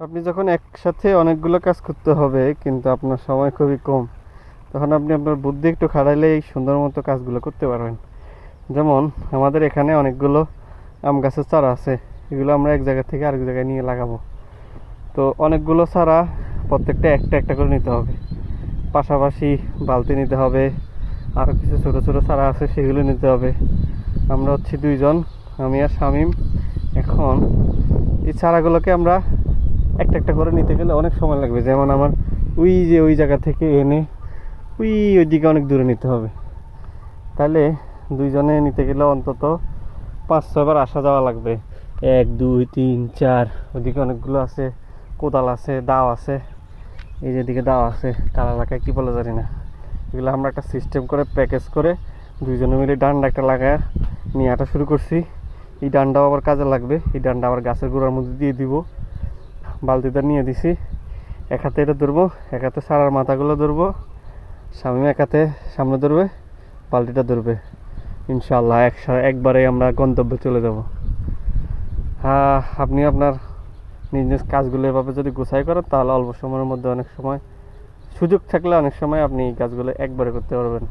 আপনি যখন একসাথে অনেকগুলো কাজ করতে হবে কিন্তু আপনার সময় খুবই কম, তখন আপনি আপনার বুদ্ধি একটু খাটাইলে এই সুন্দর মতো কাজগুলো করতে পারবেন। যেমন আমাদের এখানে অনেকগুলো আম গাছের চারা আছে, এগুলো আমরা এক জায়গা থেকে আরেক জায়গায় নিয়ে লাগাবো। তো অনেকগুলো চারা প্রত্যেকটা একটা একটা করে নিতে হবে, পাশাপাশি বালতি নিতে হবে, আরও কিছু ছোটো ছোটো চারা আছে সেগুলো নিতে হবে। আমরা হচ্ছি দুইজন, আমি আর শামীম। এখন এই চারাগুলোকে আমরা একটা একটা করে নিতে গেলে অনেক সময় লাগবে। যেমন আমার ওই জায়গা থেকে এনে ওইদিকে অনেক দূরে নিতে হবে। তাহলে দুইজনে নিতে গেলে অন্তত 5-6 বার আসা যাওয়া লাগবে। 1 2 3 4, ওইদিকে অনেকগুলো আছে, কোদাল আছে, দাও আছে, এই যেদিকে দাও আছে, কার এলাকায় কী বলে জানি না। এগুলো আমরা একটা সিস্টেম করে প্যাকেজ করে দুইজনে মিলে ডান্ডা একটা লাগায় নিয়ে হাঁটা শুরু করছি। এই ডান্ডাও আবার কাজে লাগবে, এই ডান্ডা আবার গাছের গোড়ার মধ্যে দিয়ে দিব। বালতিটা নিয়ে দিছি, এক হাতে এটা ধরবো, এক হাতে সারার মাথাগুলো ধরবো, শামীম এক হাতে সামনে ধরবে, বালতিটা ধরবে। ইনশাআল্লাহ একবারে আমরা গন্তব্যে চলে যাব। হ্যাঁ, আপনি আপনার নিজ নিজ কাজগুলো এভাবে যদি গোছাই করেন তাহলে অল্প সময়ের মধ্যে অনেক সময়, সুযোগ থাকলে অনেক সময় আপনি এই কাজগুলো একবারে করতে পারবেন।